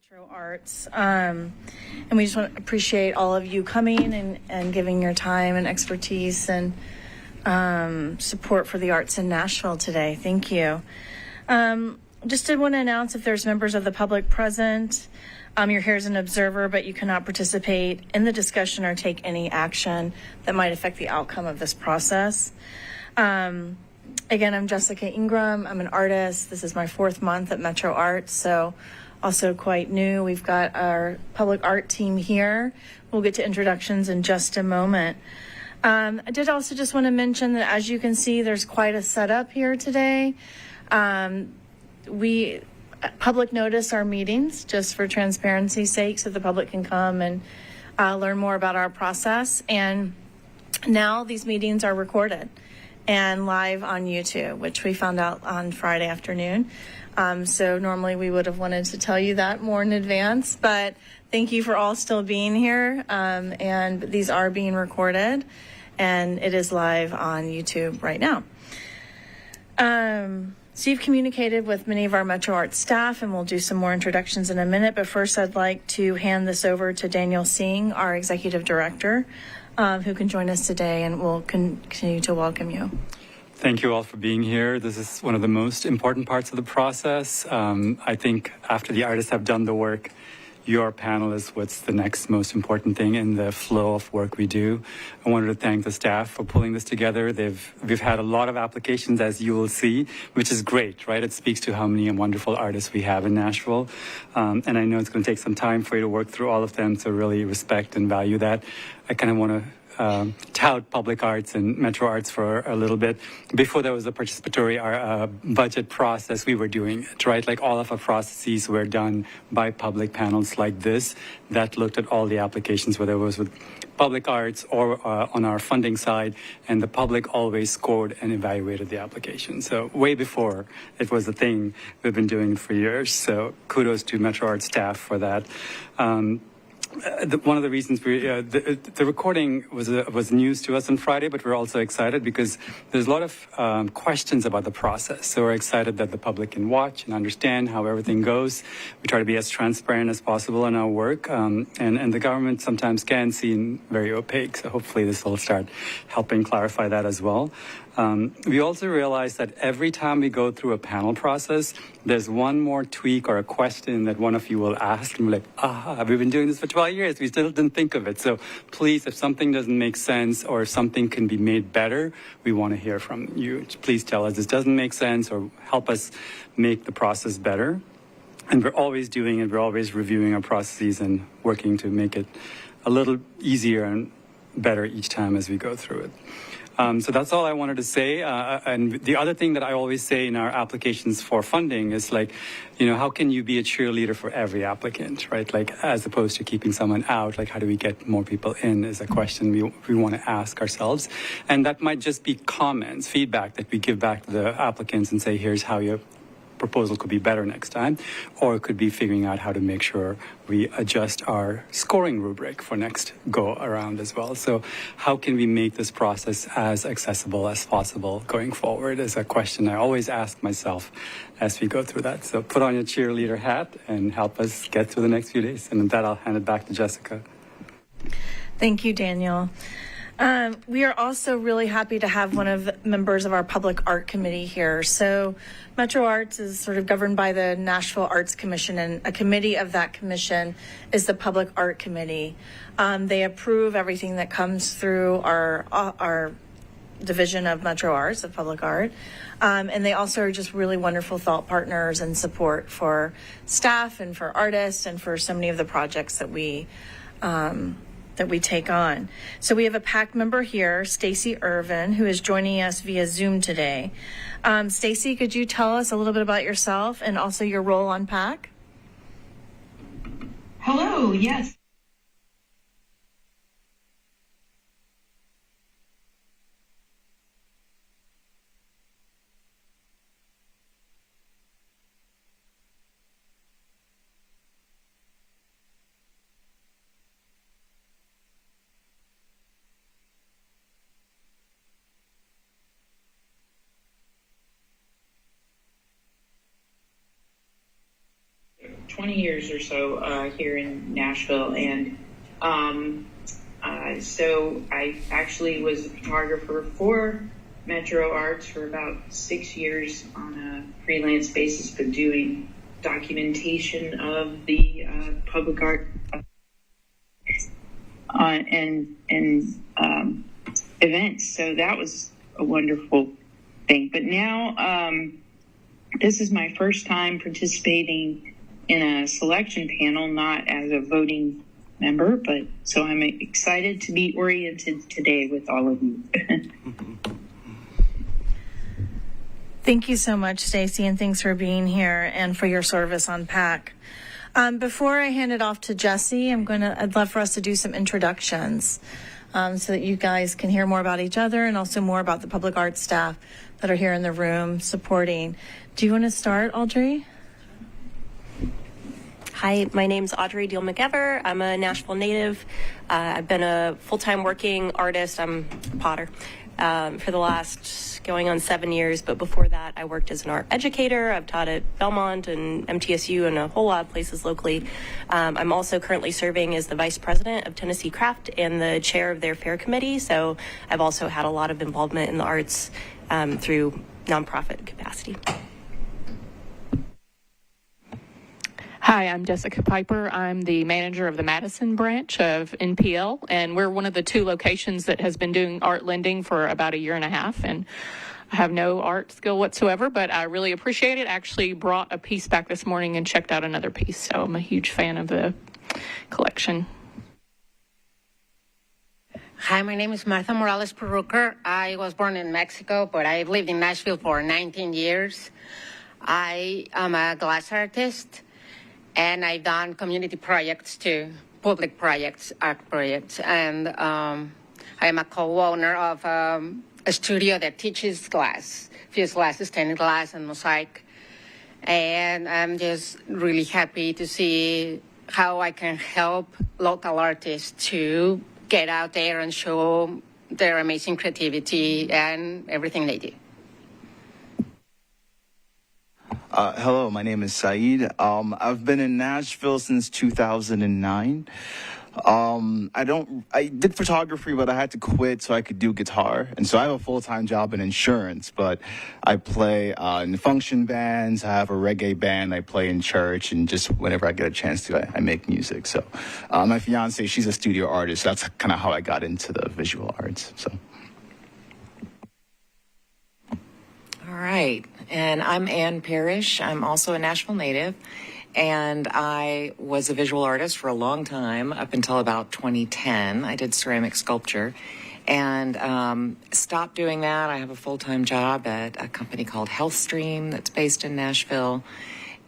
Metro Arts. And we just want to appreciate all of you coming and giving your time and expertise and support for the arts in Nashville today. Thank you. Just did want to announce if there's members of the public present, you're here as an observer, but you cannot participate in the discussion or take any action that might affect the outcome of this process. Again, I'm Jessica Ingram. I'm an artist. This is my 4th month at Metro Arts, so also quite new. We've got our public art team here. We'll get to introductions in just a moment. I did also just want to mention that, as you can see, there's quite a setup here today. We public notice our meetings just for transparency's sake so the public can come and learn more about our process. And now these meetings are recorded and live on YouTube, which we found out on Friday afternoon. So normally we would have wanted to tell you that more in advance, but thank you for all still being here. And these are being recorded and it is live on YouTube right now. So you've communicated with many of our Metro Arts staff, and we'll do some more introductions in a minute. But first, I'd like to hand this over to Daniel Singh, our executive director, who can join us today, and we'll continue to welcome you. Thank you all for being here. This is one of the most important parts of the process. I think after the artists have done the work, your panel is what's the next most important thing in the flow of work we do. I wanted to thank the staff for pulling this together. We've had a lot of applications, as you will see, which is great, right? It speaks to how many wonderful artists we have in Nashville. And I know it's going to take some time for you to work through all of them, so really respect and value that. I kind of want to tout public arts and Metro Arts for a little bit. Before there was a participatory budget process, we were doing it, right? Like all of our processes were done by public panels like this that looked at all the applications, whether it was with public arts or on our funding side, and the public always scored and evaluated the application. So way before it was a thing, we've been doing it for years. So kudos to Metro Arts staff for that. One of the reasons the recording was news to us on Friday, but we're also excited because there's a lot of questions about the process. So we're excited that the public can watch and understand how everything goes. We try to be as transparent as possible in our work, and the government sometimes can seem very opaque. So hopefully this will start helping clarify that as well. We also realize that every time we go through a panel process, there's one more tweak or a question that one of you will ask, and we're like, we've been doing this for 12 years. We still didn't think of it. So please, if something doesn't make sense or if something can be made better, we want to hear from you. Please tell us this doesn't make sense or help us make the process better. And we're always doing it. We're always reviewing our processes and working to make it a little easier and better each time as we go through it. So that's all I wanted to say. And the other thing that I always say in our applications for funding is like, how can you be a cheerleader for every applicant, right? Like, as opposed to keeping someone out, like, how do we get more people in is a question we want to ask ourselves. And that might just be comments, feedback that we give back to the applicants and say, here's how your proposal could be better next time, or it could be figuring out how to make sure we adjust our scoring rubric for next go around as well. So how can we make this process as accessible as possible going forward is a question I always ask myself as we go through that. So put on your cheerleader hat and help us get through the next few days. And with that, I'll hand it back to Jessica. Thank you, Daniel. We are also really happy to have one of the members of our public art committee here. So Metro Arts is sort of governed by the Nashville Arts Commission, and a committee of that commission is the Public Art Committee. They approve everything that comes through our division of Metro Arts, of public art. And they also are just really wonderful thought partners and support for staff and for artists and for so many of the projects that we take on. So we have a PAC member here, Stacy Irvin, who is joining us via Zoom today. Stacy, could you tell us a little bit about yourself and also your role on PAC? Hello, yes. 20 years or so here in Nashville, and so I actually was a photographer for Metro Arts for about 6 years on a freelance basis, but doing documentation of the public art and events. So that was a wonderful thing. But now this is my first time participating in a selection panel, not as a voting member, but so I'm excited to be oriented today with all of you. Thank you so much, Stacy, and thanks for being here and for your service on PAC. Before I hand it off to Jesse, I'd love for us to do some introductions so that you guys can hear more about each other and also more about the public arts staff that are here in the room supporting. Do you want to start, Audrey? Hi, my name's Audrey Deal McEver. I'm a Nashville native. I've been a full-time working artist. I'm a potter for the last going on 7 years. But before that, I worked as an art educator. I've taught at Belmont and MTSU and a whole lot of places locally. I'm also currently serving as the vice president of Tennessee Craft and the chair of their fair committee. So I've also had a lot of involvement in the arts through nonprofit capacity. Hi, I'm Jessica Piper. I'm the manager of the Madison branch of NPL, and we're one of the 2 locations that has been doing art lending for about a year and a half, and I have no art skill whatsoever, but I really appreciate it. I actually brought a piece back this morning and checked out another piece, so I'm a huge fan of the collection. Hi, my name is Martha Morales Perucker. I was born in Mexico, but I've lived in Nashville for 19 years. I am a glass artist, and I've done community projects too, public projects, art projects. And I am a co-owner of a studio that teaches glass, fused glass, stained glass, and mosaic. And I'm just really happy to see how I can help local artists to get out there and show their amazing creativity and everything they do. Hello, my name is Saeed. I've been in Nashville since 2009. I did photography, but I had to quit so I could do guitar. And so I have a full-time job in insurance, but I play in function bands. I have a reggae band. I play in church, and just whenever I get a chance to, I make music. So my fiance, she's a studio artist. That's kind of how I got into the visual arts. So. All right, and I'm Ann Parrish. I'm also a Nashville native, and I was a visual artist for a long time, up until about 2010. I did ceramic sculpture, and stopped doing that. I have a full-time job at a company called HealthStream that's based in Nashville,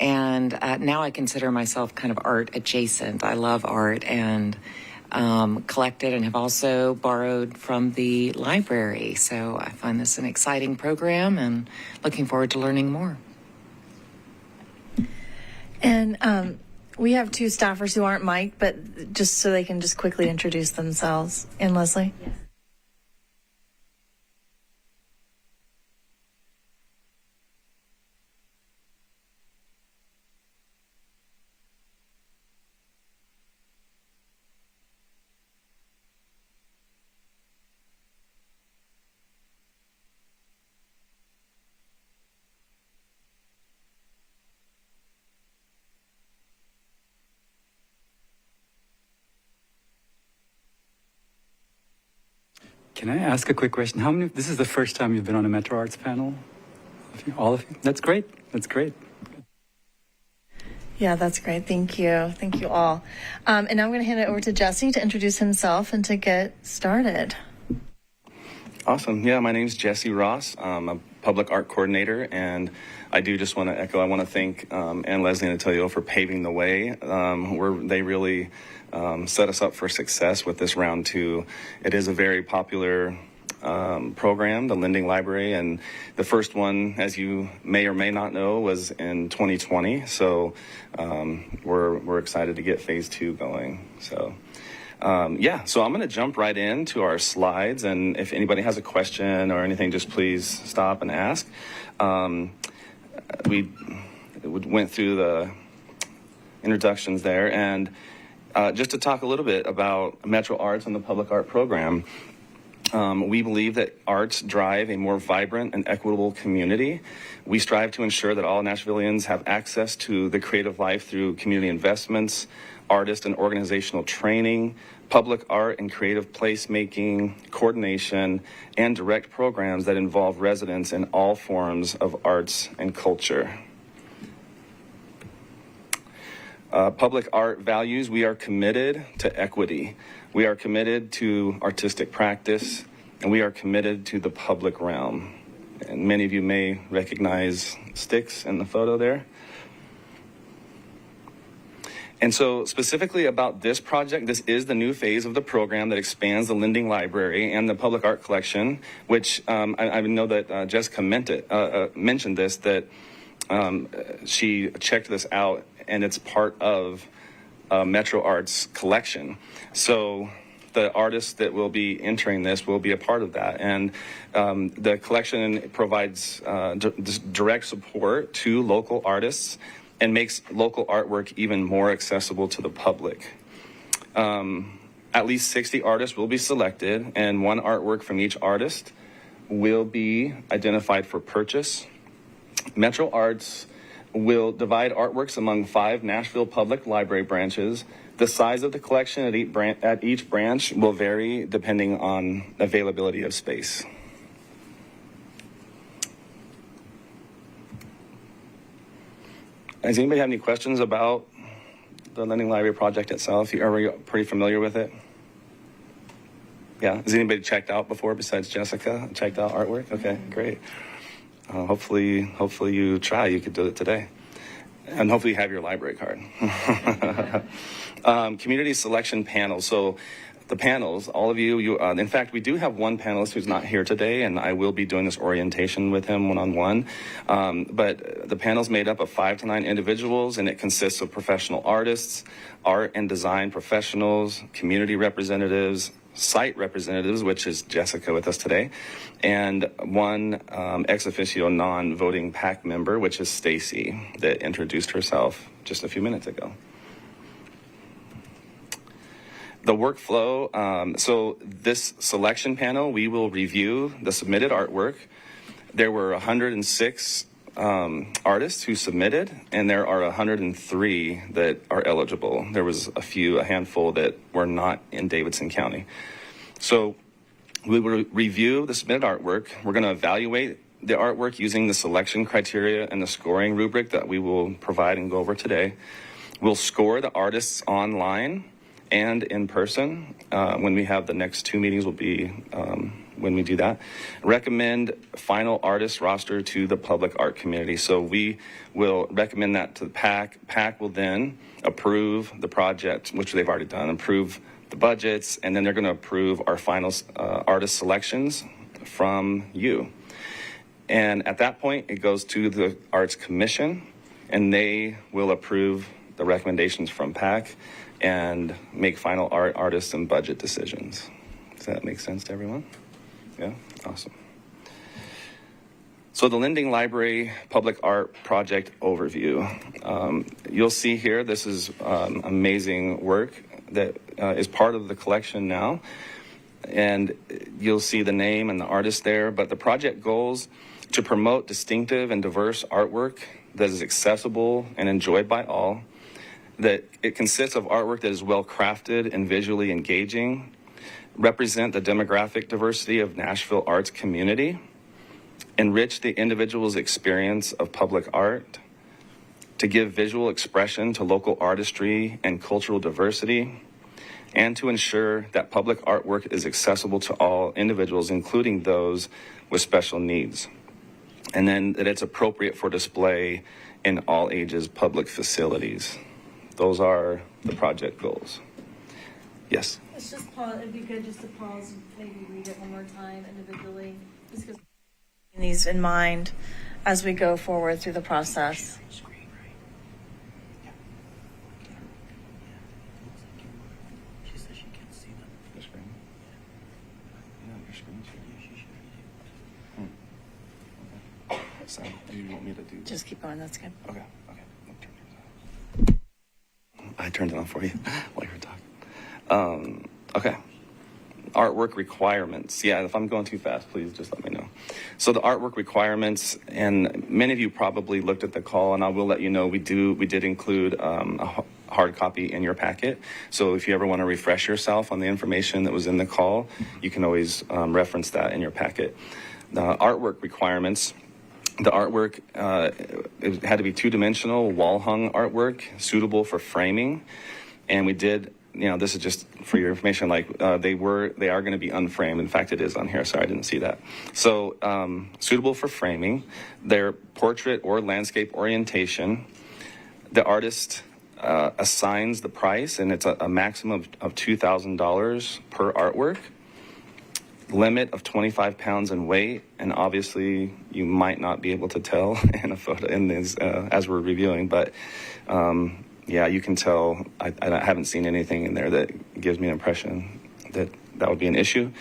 and now I consider myself kind of art adjacent. I love art and collected and have also borrowed from the library. So I find this an exciting program and looking forward to learning more. And we have 2 staffers who aren't mic'd, but just so they can just quickly introduce themselves. And Leslie? Yes. Can I ask a quick question? How many? This is the first time you've been on a Metro Arts panel? All of you? That's great. That's great. Yeah, that's great. Thank you. Thank you all. And now I'm going to hand it over to Jesse to introduce himself and to get started. Awesome. Yeah, my name's Jesse Ross. I'm a public art coordinator, and I do just want to echo, I want to thank Ann Leslie and Attilio for paving the way. They really set us up for success with this round 2. It is a very popular program, the Lending Library, and the first one, as you may or may not know, was in 2020. So we're excited to get phase 2 going. So so I'm going to jump right into our slides, and if anybody has a question or anything, just please stop and ask. We went through introductions there. And just to talk a little bit about Metro Arts and the public art program, we believe that arts drive a more vibrant and equitable community. We strive to ensure that all Nashvillians have access to the creative life through community investments, artist and organizational training, public art and creative placemaking, coordination, and direct programs that involve residents in all forms of arts and culture. Public art values, we are committed to equity. We are committed to artistic practice, and we are committed to the public realm. And many of you may recognize sticks in the photo there. And so specifically about this project, this is the new phase of the program that expands the lending library and the public art collection, which I know that Jessica mentioned this, that she checked this out, and it's part of Metro Arts collection. So the artists that will be entering this will be a part of that. And the collection provides direct support to local artists and makes local artwork even more accessible to the public. At least 60 artists will be selected, and one artwork from each artist will be identified for purchase. Metro Arts will divide artworks among 5 Nashville Public Library branches. The size of the collection at each branch will vary depending on availability of space. Does anybody have any questions about the Lending Library project itself? Are you pretty familiar with it? Yeah. Has anybody checked out before besides Jessica? Checked out artwork? Okay, great. Hopefully you try. You could do it today. And hopefully you have your library card. Community selection panel. So the panels, all of you, in fact, we do have one panelist who's not here today, and I will be doing this orientation with him one-on-one. But the panel's made up of 5 to 9 individuals, and it consists of professional artists, art and design professionals, community representatives, site representatives, which is Jessica with us today, and one ex officio non-voting PAC member, which is Stacy, that introduced herself just a few minutes ago. The workflow, so this selection panel, we will review the submitted artwork. There were 106 artists who submitted, and there are 103 that are eligible. There was a handful that were not in Davidson County. So we will review the submitted artwork. We're going to evaluate the artwork using the selection criteria and the scoring rubric that we will provide and go over today. We'll score the artists online and in person. When we have the next 2 meetings will be when we do that. Recommend final artist roster to the public art community. So we will recommend that to the PAC. PAC will then approve the project, which they've already done, approve the budgets, and then they're going to approve our final artist selections from you. And at that point, it goes to the Arts Commission, and they will approve the recommendations from PAC and make final artist and budget decisions. Does that make sense to everyone? Yeah? Awesome. So the Lending Library Public Art Project Overview. You'll see here, this is amazing work that is part of the collection now. And you'll see the name and the artist there. But the project goals to promote distinctive and diverse artwork that is accessible and enjoyed by all. That it consists of artwork that is well crafted and visually engaging, represent the demographic diversity of Nashville arts community, enrich the individual's experience of public art, to give visual expression to local artistry and cultural diversity, and to ensure that public artwork is accessible to all individuals, including those with special needs, and then that it's appropriate for display in all ages public facilities. Those are the project goals. Yes? Let's just pause. It'd be good just to pause and maybe read it one more time individually, just because these in mind as we go forward through the process. So, do you want me to do Just keep going. That's good. Okay. I turned it on for you while you were talking. Okay. Artwork requirements. Yeah, if I'm going too fast, please just let me know. So the artwork requirements, and many of you probably looked at the call, and I will let you know we did include a hard copy in your packet. So if you ever want to refresh yourself on the information that was in the call, you can always reference that in your packet. The artwork requirements. The artwork, it had to be two-dimensional, wall-hung artwork, suitable for framing. And we did, this is just for your information, like they are going to be unframed. In fact, it is on here. Sorry, I didn't see that. So suitable for framing. Their portrait or landscape orientation. The artist assigns the price, and it's a maximum of $2,000 per artwork. Limit of 25 pounds in weight, and obviously you might not be able to tell in a photo in this as we're reviewing, but yeah, you can tell. I haven't seen anything in there that gives me an impression that would be an issue,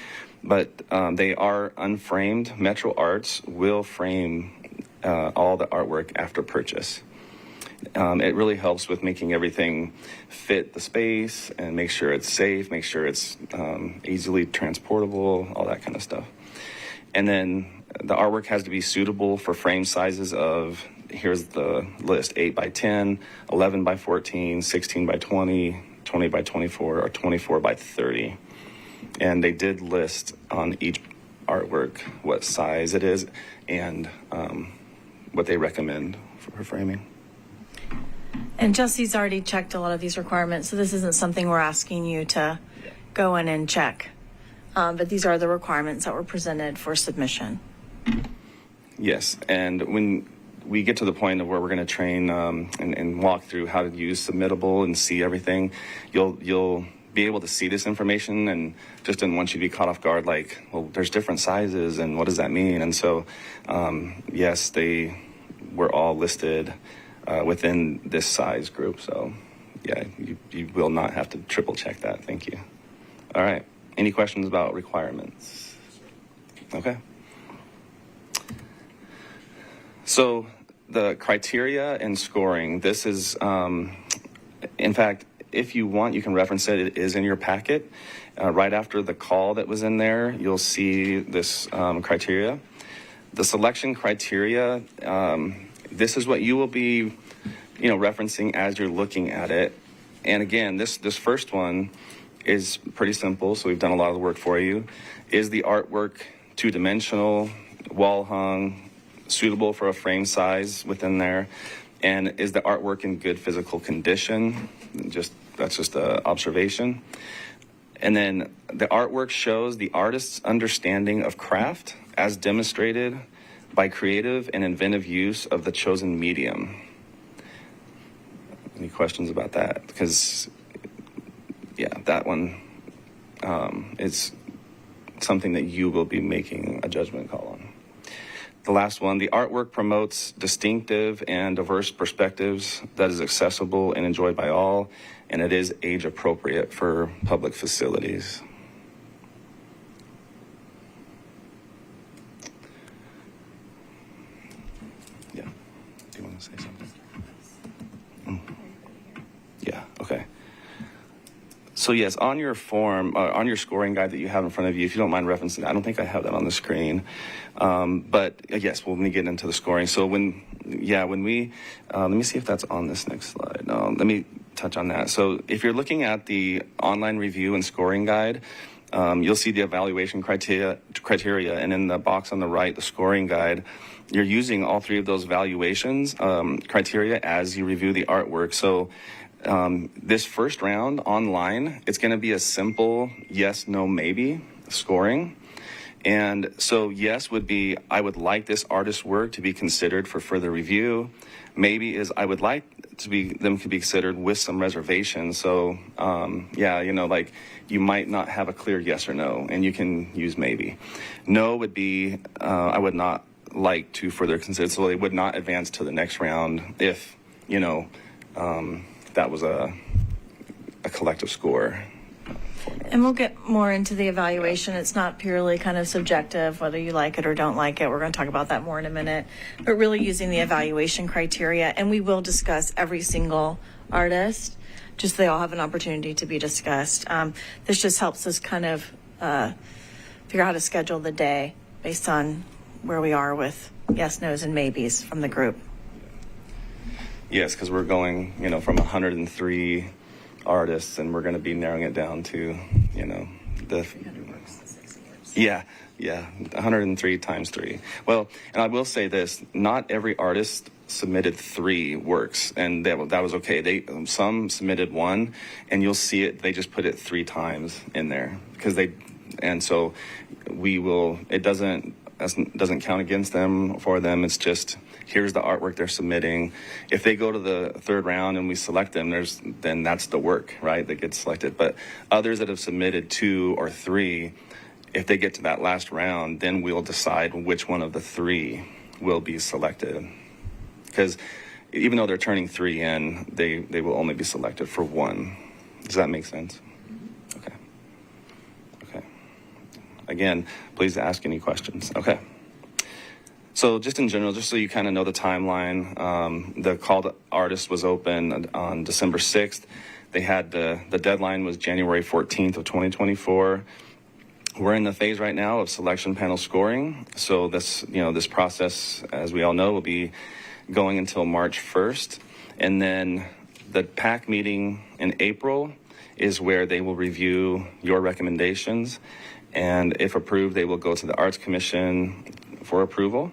but they are unframed. Metro Arts will frame all the artwork after purchase. It really helps with making everything fit the space and make sure it's safe, make sure it's easily transportable, all that kind of stuff. And then the artwork has to be suitable for frame sizes of, here's the list, 8 by 10, 11 by 14, 16 by 20, 20 by 24, or 24 by 30. And they did list on each artwork what size it is and what they recommend for framing. And Jesse's already checked a lot of these requirements, so this isn't something we're asking you to go in and check. But these are the requirements that were presented for submission. Yes, and when we get to the point of where we're going to train and walk through how to use Submittable and see everything, you'll be able to see this information and just didn't want you to be caught off guard like, well, there's different sizes and what does that mean? And so, yes, they were all listed within this size group. So, yeah, you will not have to triple check that. Thank you. All right. Any questions about requirements? Okay. So the criteria and scoring, this is, in fact, if you want, you can reference it. It is in your packet. Right after the call that was in there, you'll see this criteria. The selection criteria, this is what you will be, referencing as you're looking at it. And again, this first one is pretty simple, so we've done a lot of the work for you. Is the artwork two-dimensional, wall-hung, suitable for a frame size within there? And is the artwork in good physical condition? That's just an observation. And then the artwork shows the artist's understanding of craft as demonstrated by creative and inventive use of the chosen medium. Any questions about that? Because, yeah, that one is something that you will be making a judgment call on. The last one, the artwork promotes distinctive and diverse perspectives that is accessible and enjoyed by all, and it is age appropriate for public facilities. Yeah, do you want to say something? Yeah, okay. So yes, on your form, on your scoring guide that you have in front of you, if you don't mind referencing, I don't think I have that on the screen. But yes, when we get into the scoring. So when we, let me see if that's on this next slide. Let me touch on that. So if you're looking at the online review and scoring guide, you'll see the evaluation criteria, and in the box on the right, the scoring guide, you're using all three of those valuations criteria as you review the artwork. So this first round online, it's going to be a simple yes, no, maybe scoring. And so yes would be, I would like this artist's work to be considered for further review. Maybe is, I would like them to be considered with some reservations. So like you might not have a clear yes or no, and you can use maybe. No would be, I would not like to further consider, so they would not advance to the next round if, that was a collective score. And we'll get more into the evaluation. It's not purely kind of subjective, whether you like it or don't like it. We're going to talk about that more in a minute. But really using the evaluation criteria, and we will discuss every single artist just so they all have an opportunity to be discussed. This just helps us kind of figure out how to schedule the day based on where we are with yes, no's, and maybes from the group. Yes, because we're going, from 103 artists, and we're going to be narrowing it down to, the 103 times 3. Well, and I will say this: not every artist submitted 3 works, and that was okay. Some submitted 1, and you'll see it. They just put it 3 times in there and so we will. It doesn't count against them for them. It's just, here's the artwork they're submitting. If they go to the 3rd round and we select them, then that's the work, right, that gets selected. But others that have submitted 2 or 3, if they get to that last round, then we'll decide which one of the 3 will be selected. Because even though they're turning 3 in, they will only be selected for 1. Does that make sense? Okay. Again, please ask any questions. Okay. So just in general, just so you kind of know the timeline, the call to artists was open on December 6th. They had the deadline was January 14th of 2024. We're in the phase right now of selection panel scoring. So this process, as we all know, will be going until March 1st. And then the PAC meeting in April is where they will review your recommendations. And if approved, they will go to the Arts Commission for approval.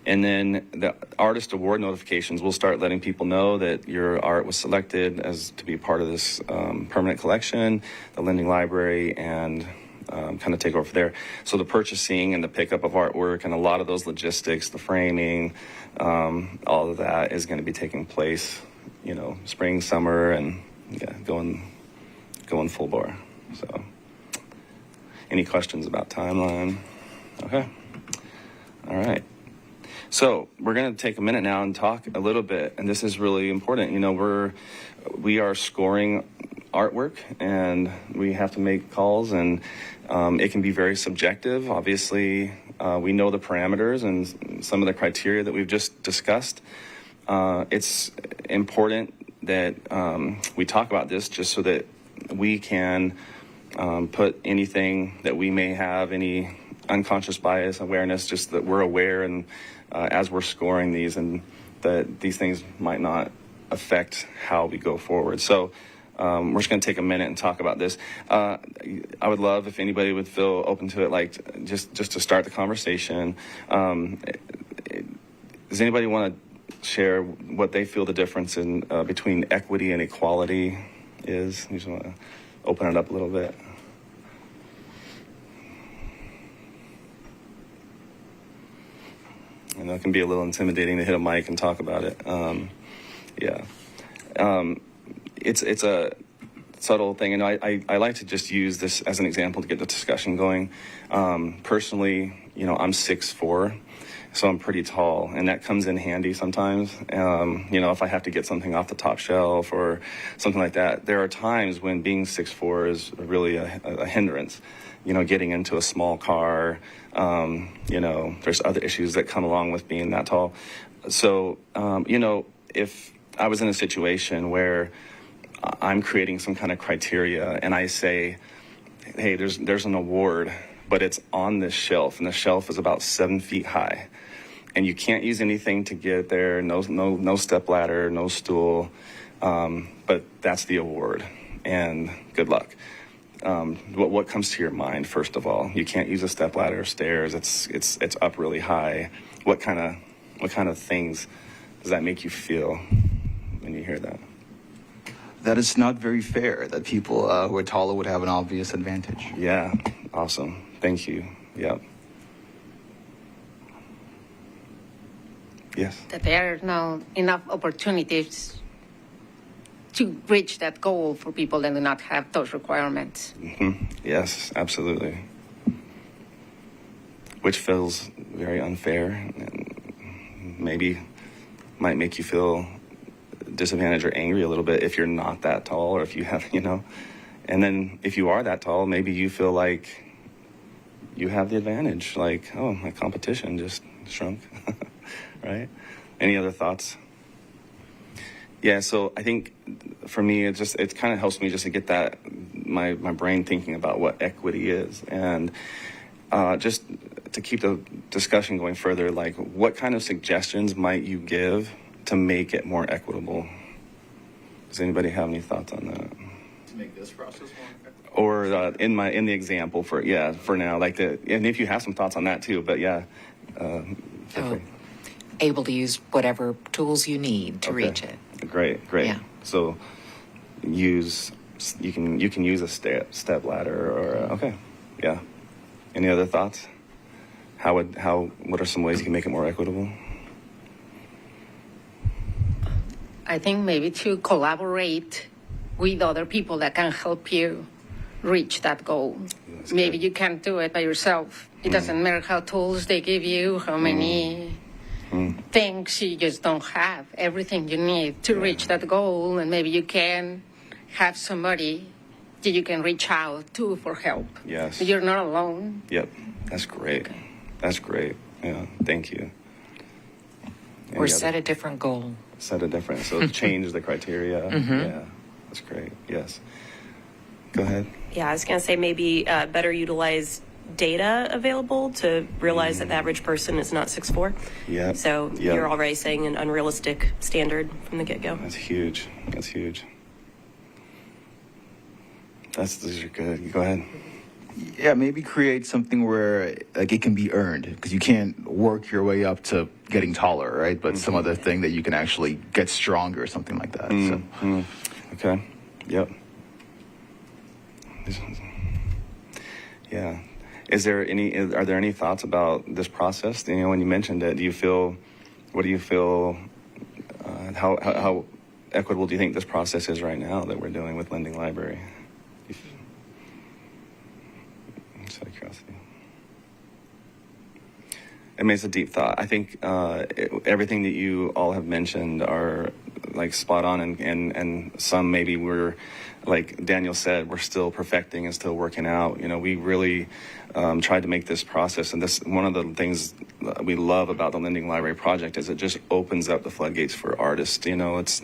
And then the artist award notifications will start letting people know that your art was selected as to be part of this permanent collection, the lending library, and kind of take over there. So the purchasing and the pickup of artwork and a lot of those logistics, the framing, all of that is going to be taking place, spring, summer, and going full bore. So any questions about timeline? Okay. All right. So we're going to take a minute now and talk a little bit, and this is really important. We are scoring artwork, and we have to make calls, and it can be very subjective. Obviously, we know the parameters and some of the criteria that we've just discussed. It's important that we talk about this just so that we can put anything that we may have, any unconscious bias, awareness, just that we're aware and as we're scoring these, and that these things might not affect how we go forward. So we're just going to take a minute and talk about this. I would love if anybody would feel open to it, like just to start the conversation. Does anybody want to share what they feel the difference in between equity and equality is? You just want to open it up a little bit. I know it can be a little intimidating to hit a mic and talk about it. It's a subtle thing, and I like to just use this as an example to get the discussion going. Personally, I'm 6'4", so I'm pretty tall, and that comes in handy sometimes. If I have to get something off the top shelf or something like that, there are times when being 6'4" is really a hindrance. Getting into a small car, there's other issues that come along with being that tall. So, if I was in a situation where I'm creating some kind of criteria and I say, hey, there's an award, but it's on this shelf, and the shelf is about 7 feet high, and you can't use anything to get there, no step ladder, no stool, but that's the award, and good luck. What comes to your mind first of all? You can't use a step ladder or stairs. It's up really high. What kind of things does that make you feel when you hear that? That it's not very fair that people who are taller would have an obvious advantage. Yeah, awesome. Thank you. Yep. Yes. That there are not enough opportunities to reach that goal for people that do not have those requirements. Mm-hmm. Yes, absolutely. Which feels very unfair and maybe might make you feel disadvantaged or angry a little bit if you're not that tall, or if you have, and then if you are that tall, maybe you feel like you have the advantage, like, oh, my competition just shrunk, right? Any other thoughts? Yeah, so I think for me, it kind of helps me just to get that my brain thinking about what equity is, and just to keep the discussion going further. Like, what kind of suggestions might you give to make it more equitable? Does anybody have any thoughts on that? To make this process more effective? Or in the example for now, like and if you have some thoughts on that too, but yeah. Feel free. Able to use whatever tools you need to Okay. reach it. Great. Yeah. So you can use a step ladder or okay, yeah. Any other thoughts? What are some ways you can make it more equitable? I think maybe to collaborate with other people that can help you reach that goal. That's Maybe good. you can't do it by yourself. It doesn't matter how tools they give you, how many things you just don't have, everything you need to reach that goal, and maybe you can have somebody that you can reach out to for help. Yes. You're not alone. Yep. That's great. That's great. Yeah. Thank you. Or Any set other- a different goal. set a different. So change the criteria. Yeah. That's great. Yes. Go ahead. Yeah, I was going to say maybe better utilize data available to realize that the average person is not 6'4". Yeah. So Yeah. you're already saying an unrealistic standard from the get-go. That's huge. That's huge. These are good. Go ahead. Yeah, maybe create something where like it can be earned, because you can't work your way up to getting taller, right? But some other thing that you can actually get stronger or something like that. So. Okay. Yep. Yeah. Are there any thoughts about this process? You know, when you mentioned it, what do you feel, how equitable do you think this process is right now that we're doing with Lending Library? Just out of curiosity. I mean, it's a deep thought. I think everything that you all have mentioned are like spot on, and some maybe we're, like Daniel said, we're still perfecting and still working out. You know, we really tried to make this process, and this one of the things we love about the Lending Library project is it just opens up the floodgates for artists. You know, it's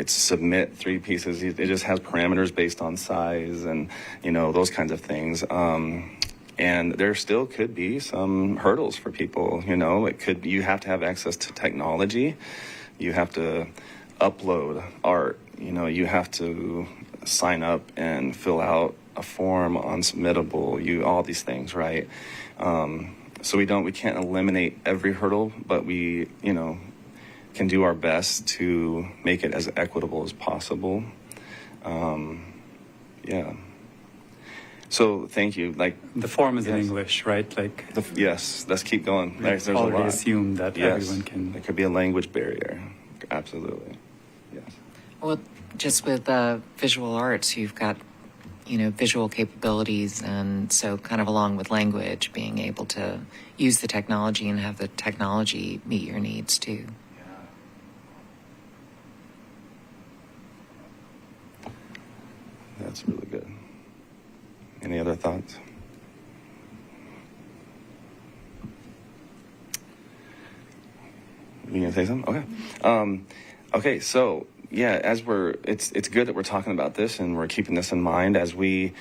submit 3 pieces. It just has parameters based on size and, you know, those kinds of things. And there still could be some hurdles for people, you know. You have to have access to technology. You have to upload art. You know, you have to sign up and fill out a form on Submittable. All these things, right? So we can't eliminate every hurdle, but we, you know, can do our best to make it as equitable as possible. Yeah. So thank you. Like The form is in Yes. English, right? Like yes, let's keep going. There's a already lot. assumed that Yes. everyone can. There could be a language barrier. Absolutely. Yes. Well, just with visual arts, you've got, you know, visual capabilities, and so kind of along with language, being able to use the technology and have the technology meet your needs too. That's really good. Any other thoughts? You gonna say something? Okay. Okay. So yeah, it's good that we're talking about this and we're keeping this in mind as we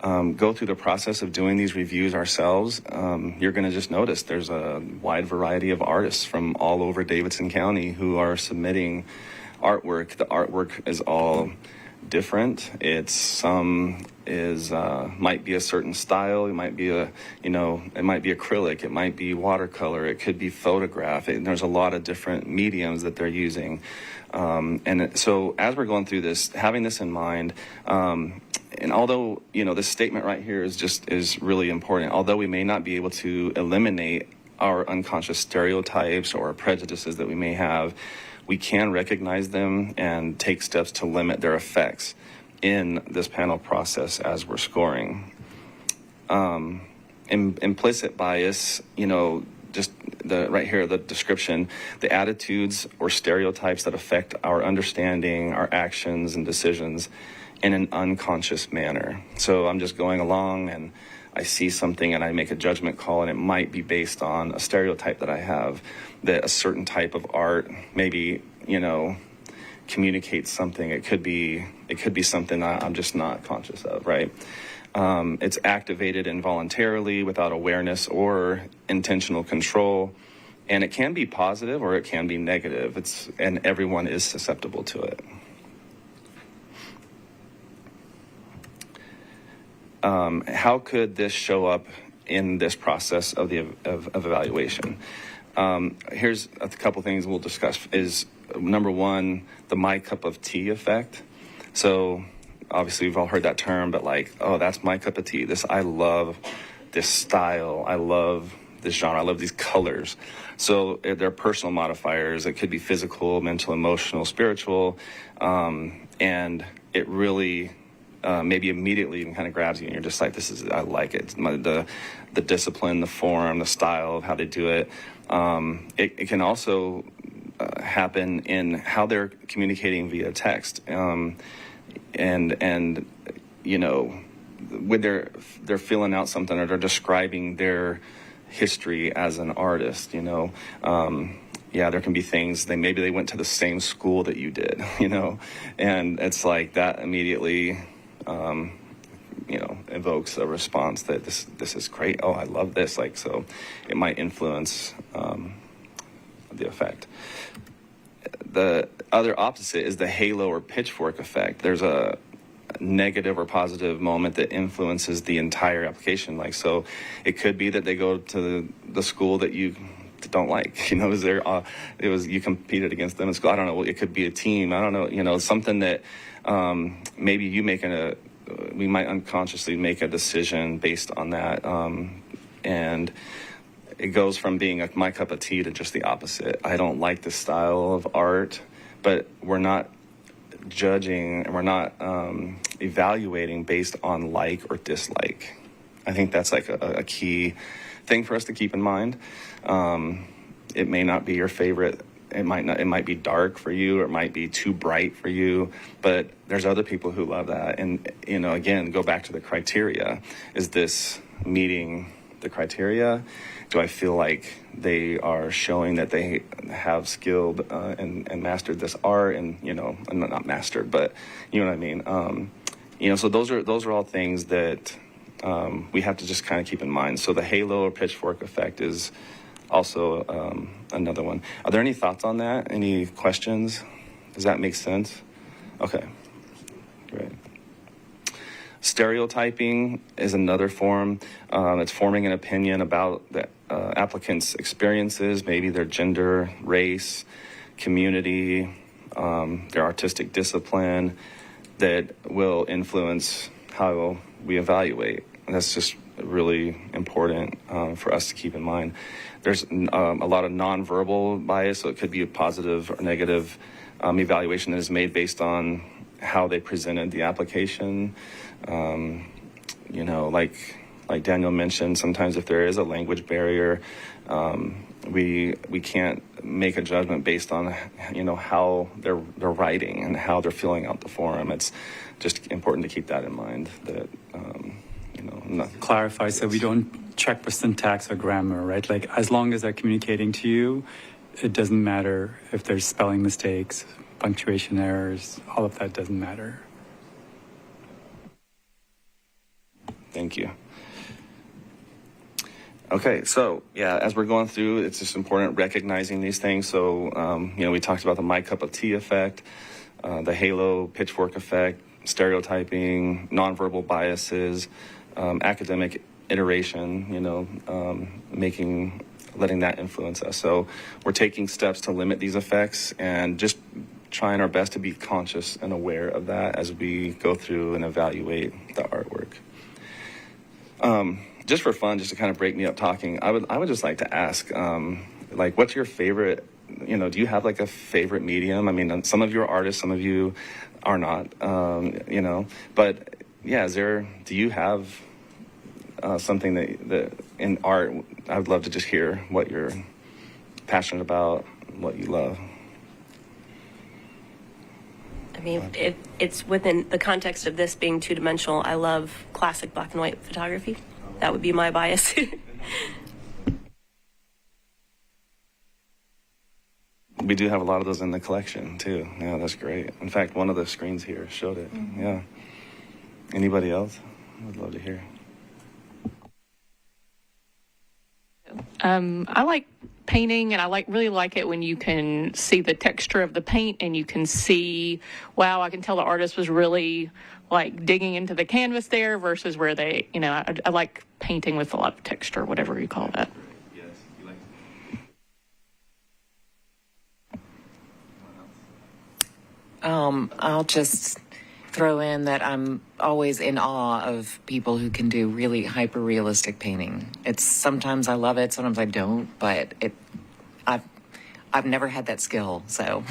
go through the process of doing these reviews ourselves. You're going to just notice there's a wide variety of artists from all over Davidson County who are submitting artwork. The artwork is all different. Might be a certain style. It might be it might be acrylic. It might be watercolor. It could be photograph. There's a lot of different mediums that they're using. And so as we're going through this, having this in mind, and although, you know, this statement right here is really important, although we may not be able to eliminate our unconscious stereotypes or prejudices that we may have, we can recognize them and take steps to limit their effects in this panel process as we're scoring. Implicit bias, you know, just right here, the description, the attitudes or stereotypes that affect our understanding, our actions and decisions in an unconscious manner. So I'm just going along and I see something and I make a judgment call, and it might be based on a stereotype that I have, that a certain type of art maybe, you know, communicates something. It could be something I'm just not conscious of, right? It's activated involuntarily without awareness or intentional control, and it can be positive or it can be negative. And everyone is susceptible to it. How could this show up in this process of evaluation? Here's a couple things we'll discuss. Is number one, the my cup of tea effect. So obviously we've all heard that term, but like, oh, that's my cup of tea. I love this style. I love this genre. I love these colors. So they're personal modifiers. It could be physical, mental, emotional, spiritual. And it really maybe immediately even kind of grabs you and you're just like, I like it. The discipline, the form, the style of how they do it. It can also happen in how they're communicating via text. And you know, when they're filling out something or they're describing their history as an artist, you know, there can be things maybe they went to the same school that you did, you know, and it's like that immediately, you know, evokes a response that this is great. Oh, I love this. Like, so it might influence the effect. The other opposite is the halo or pitchfork effect. There's a negative or positive moment that influences the entire application. Like, so it could be that they go to the school that you don't like, you know, you competed against them in school. I don't know. It could be a team. I don't know, you know, something that maybe we might unconsciously make a decision based on that. And it goes from being my cup of tea to just the opposite. I don't like this style of art, but we're not judging and we're not evaluating based on like or dislike. I think that's like a key thing for us to keep in mind. It may not be your favorite. It might be dark for you, or it might be too bright for you, but there's other people who love that. And, you know, again, go back to the criteria. Is this meeting the criteria? Do I feel like they are showing that they have skilled and mastered this art, and, you know, not mastered, but you know what I mean? You know, so those are all things that we have to just kind of keep in mind. So the halo or pitchfork effect is also another one. Are there any thoughts on that? Any questions? Does that make sense? Okay, great. Stereotyping is another form. It's forming an opinion about the applicant's experiences, maybe their gender, race, community, their artistic discipline, that will influence how we evaluate. And that's just really important for us to keep in mind. There's a lot of nonverbal bias, so it could be a positive or negative evaluation that is made based on how they presented the application. You know, like Daniel mentioned, sometimes if there is a language barrier, we can't make a judgment based on, you know, how they're writing and how they're filling out the form. It's just important to keep that in mind. That you know, Clarify, so we don't check for syntax or grammar, right? Like, as long as they're communicating to you, it doesn't matter if there's spelling mistakes, punctuation errors, all of that doesn't matter. Thank you. Okay, so yeah, as we're going through, it's just important recognizing these things. So, you know, we talked about the my cup of tea effect, the halo pitchfork effect, stereotyping, nonverbal biases, academic iteration, you know, letting that influence us. So we're taking steps to limit these effects and just trying our best to be conscious and aware of that as we go through and evaluate the artwork. Just for fun, just to kind of break me up talking, I would just like to ask, like, what's your favorite, you know, do you have like a favorite medium? I mean, some of you are artists, some of you are not, you know, but yeah, do you have something that in art, I would love to just hear what you're passionate about, what you love. I mean, it's within the context of this being two-dimensional. I love classic black and white photography. That would be my bias. we do have a lot of those in the collection too. Yeah, that's great. In fact, one of the screens here showed it. Yeah. Anybody else? I'd love to hear. I like painting, and I really like it when you can see the texture of the paint and you can see, wow, I can tell the artist was really like digging into the canvas there versus where they, I like painting with a lot of texture, whatever you call that. Yes, you like. I'll just throw in that I'm always in awe of people who can do really hyper realistic painting. It's sometimes I love it, sometimes I don't, but I've never had that skill, so.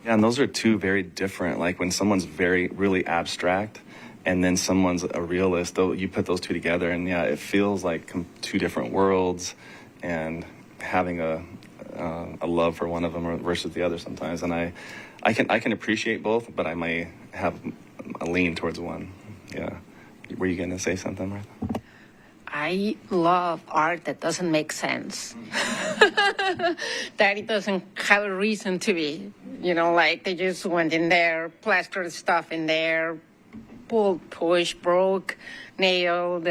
Yeah, and those are two very different. Like when someone's really abstract, and then someone's a realist. Though you put those two together, and yeah, it feels like two different worlds, and having a love for one of them versus the other sometimes. And I can appreciate both, but I may have a lean towards one. Yeah. Were you going to say something, Martha? I love art that doesn't make sense. That it doesn't have a reason to be. Like they just went in there, plastered stuff in there, pulled, pushed, broke, nailed.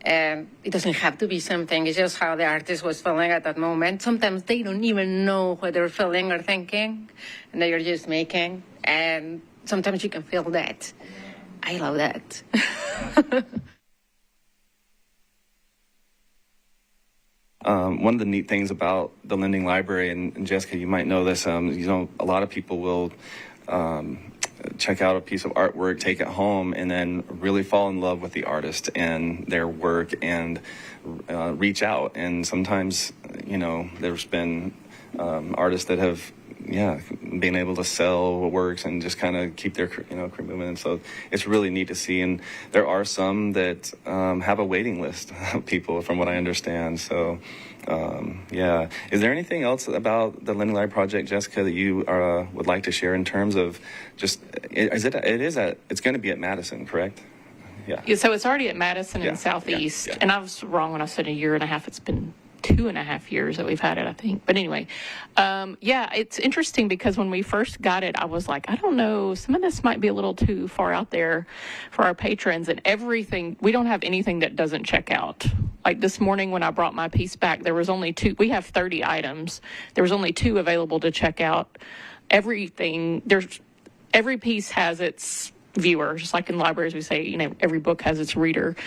And it doesn't have to be something. It's just how the artist was feeling at that moment. Sometimes they don't even know what they're feeling or thinking, and they are just making. And sometimes you can feel that. I love that. One of the neat things about the Lending Library, and Jessica, you might know this, a lot of people will check out a piece of artwork, take it home, and then really fall in love with the artist and their work and reach out. And sometimes, there's been artists that have, been able to sell works and just kind of keep their, career moving. And so it's really neat to see. And there are some that have a waiting list of people, from what I understand. So, yeah. Is there anything else about the Lending Library project, Jessica, that you would like to share in terms of just, it's going to be at Madison, correct? Yeah. So it's already at Madison and Southeast. Yeah. And I was wrong when I said a year and a half. It's been 2.5 years that we've had it, I think. But anyway, it's interesting because when we first got it, I was like, I don't know, some of this might be a little too far out there for our patrons, and everything, we don't have anything that doesn't check out. Like this morning when I brought my piece back, there was only 2, we have 30 items. There was only 2 available to check out. Every piece has its viewer, just like in libraries we say, every book has its reader.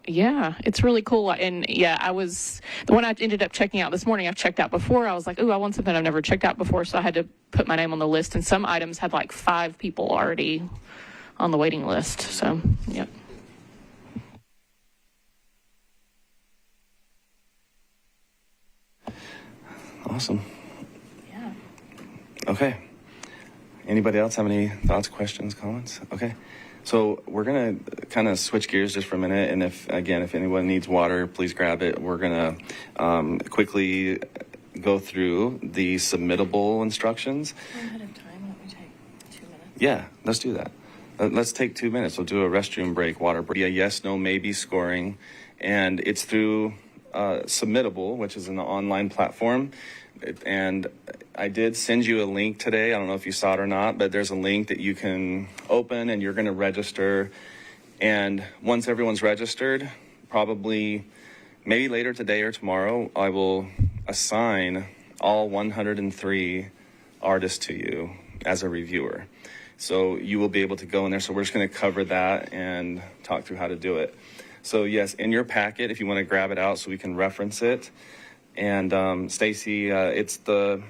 Yeah, it's really cool. And yeah, the one I ended up checking out this morning, I've checked out before. I was like, I want something I've never checked out before. So I had to put my name on the list, and some items had like 5 people already on the waiting list. So, yep. Awesome. Yeah. Okay. Anybody else have any thoughts, questions, comments? Okay. So we're going to kind of switch gears just for a minute. And if anyone needs water, please grab it. We're going to quickly go through the submittable instructions. Ahead of time, why don't we take 2 minutes? Yeah, let's do that. Let's take 2 minutes. We'll do a restroom break, water break. Yeah, yes, no, maybe scoring. And it's through Submittable, which is an online platform. And I did send you a link today. I don't know if you saw it or not, but there's a link that you can open and you're going to register. And once everyone's registered, probably maybe later today or tomorrow, I will assign all 103 artists to you as a reviewer. So you will be able to go in there. So we're just going to cover that and talk through how to do it. So yes, in your packet, if you want to grab it out so we can reference it. And Stacy, it's the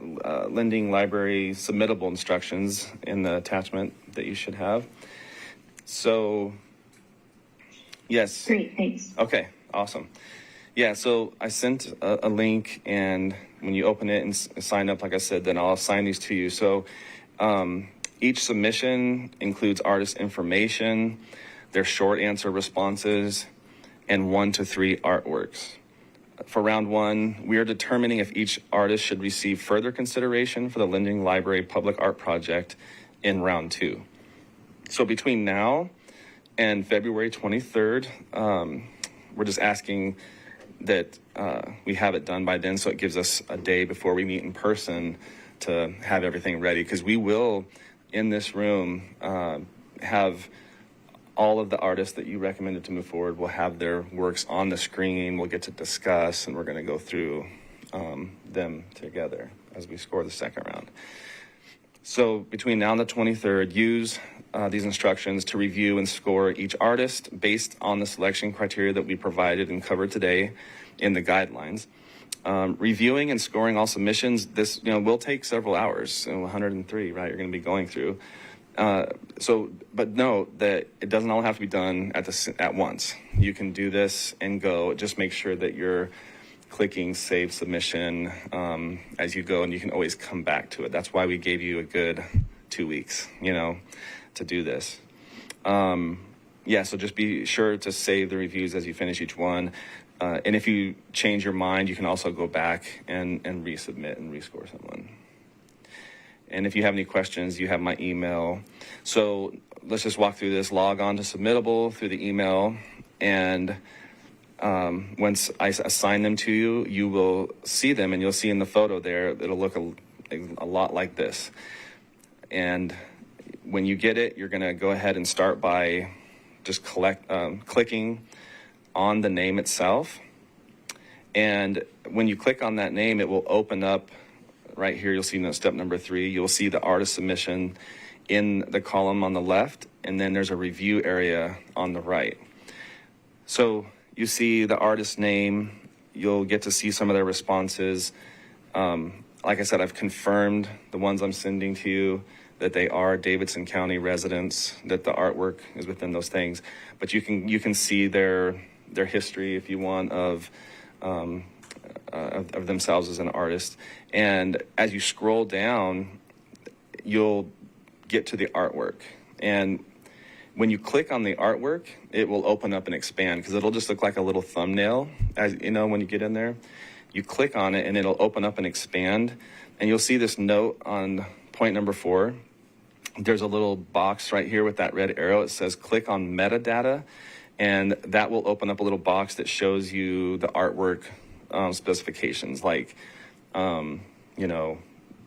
Lending Library submittable instructions in the attachment that you should have. So, yes. Great, thanks. Okay, awesome. Yeah, so I sent a link, and when you open it and sign up, like I said, then I'll assign these to you. So each submission includes artist information, their short answer responses, and 1 to 3 artworks. For round 1, we are determining if each artist should receive further consideration for the Lending Library Public Art Project in round 2. So between now and February 23rd, we're just asking that we have it done by then, so it gives us a day before we meet in person to have everything ready, because we will, in this room, have all of the artists that you recommended to move forward will have their works on the screen. We'll get to discuss, and we're going to go through them together as we score the second round. So between now and the 23rd, use these instructions to review and score each artist based on the selection criteria that we provided and covered today in the guidelines. Reviewing and scoring all submissions, this will take several hours, 103, right, you're going to be going through. But note that it doesn't all have to be done at once. You can do this and go. Just make sure that you're clicking save submission as you go, and you can always come back to it. That's why we gave you a good 2 weeks, to do this. So just be sure to save the reviews as you finish each one. And if you change your mind, you can also go back and resubmit and rescore someone. And if you have any questions, you have my email. So let's just walk through this. Log on to Submittable through the email, and once I assign them to you, you will see them, and you'll see in the photo there, it'll look a lot like this. And when you get it, you're going to go ahead and start by just clicking on the name itself. And when you click on that name, it will open up right here. You'll see step number 3. You'll see the artist submission in the column on the left, and then there's a review area on the right. So you see the artist name. You'll get to see some of their responses. Like I said, I've confirmed the ones I'm sending to you that they are Davidson County residents, that the artwork is within those things. But you can see their history, if you want, of themselves as an artist. And as you scroll down, you'll get to the artwork. And when you click on the artwork, it will open up and expand, because it'll just look like a little thumbnail, as when you get in there. You click on it and it'll open up and expand. And you'll see this note on point number 4. There's a little box right here with that red arrow. It says click on metadata, and that will open up a little box that shows you the artwork specifications, like the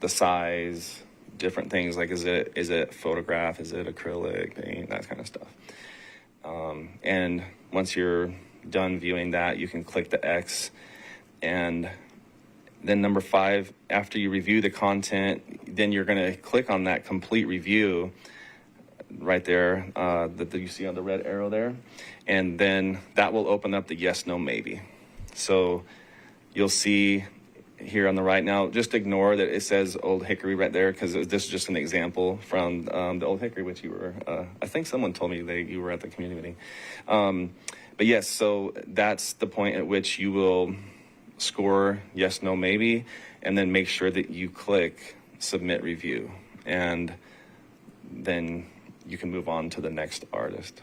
size, different things, like is it photograph, is it acrylic paint, that kind of stuff. And once you're done viewing that, you can click the X. And then number 5, after you review the content, then you're going to click on that complete review right there that you see on the red arrow there. And then that will open up the yes, no, maybe. So you'll see here on the right now, just ignore that it says Old Hickory right there, because this is just an example from the Old Hickory, which you were, I think someone told me you were at the community meeting. But yes, so that's the point at which you will score yes, no, maybe, and then make sure that you click submit review, and then you can move on to the next artist.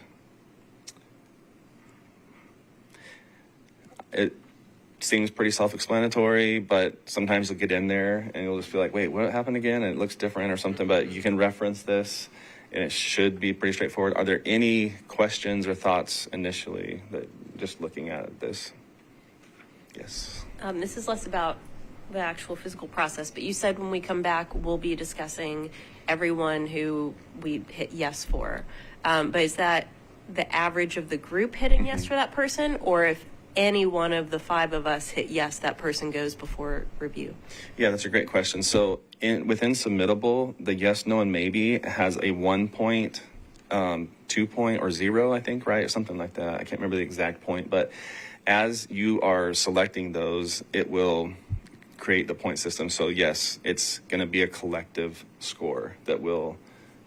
It seems pretty self-explanatory, but sometimes you'll get in there and you'll just feel like, wait, what happened again? And it looks different or something, but you can reference this and it should be pretty straightforward. Are there any questions or thoughts initially that just looking at this? Yes. This is less about the actual physical process, but you said when we come back, we'll be discussing everyone who we hit yes for. But is that the average of the group hitting yes for that person, or if any one of the 5 of us hit yes, that person goes before review? Yeah, that's a great question. So within Submittable, the yes, no, and maybe has a 1 point, 2 point, or 0, I think, right? Or something like that. I can't remember the exact point, but as you are selecting those, it will create the point system. So yes, it's going to be a collective score that will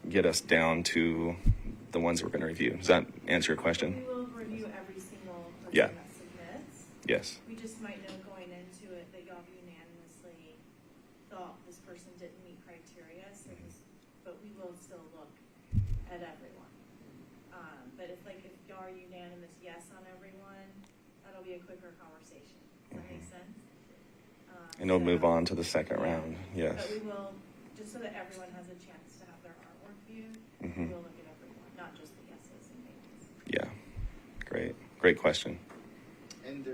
get us down to the ones we're going to review. Does that answer your question? We will review every single person Yeah. that submits. Yes. We just might know going into it that y'all unanimously thought this person didn't meet criteria, but we will still look at everyone. But if y'all are unanimous yes on everyone, that'll be a quicker conversation. Does that make sense? And it'll move on to the second round. Yes. But we will, just so that everyone has a chance to have their artwork viewed, we'll look at everyone, not just the yeses and maybes. Yeah. Great question. And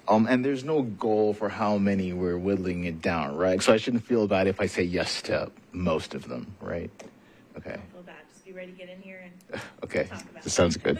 I'm And there's no goal for how many we're whittling it down, right? So I shouldn't feel bad if I say yes to most of them, right? Okay. Don't feel bad. Just be ready to get in here and Okay. talk about That sounds good.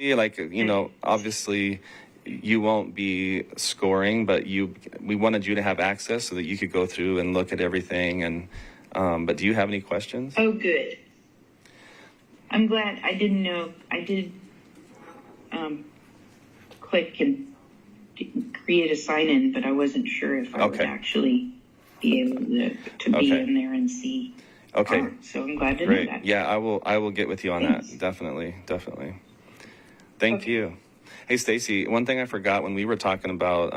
Like, obviously you won't be scoring, but we wanted you to have access so that you could go through and look at everything. And but do you have any questions? Oh, good. I'm glad. I didn't know. I did click and create a sign-in, but I wasn't sure if I would actually be able to be in there and see. Okay. Art. So I'm glad to Great. know that. Yeah, I will get with you on Thanks. that. Definitely. Thank you. Hey, Stacy, one thing I forgot when we were talking about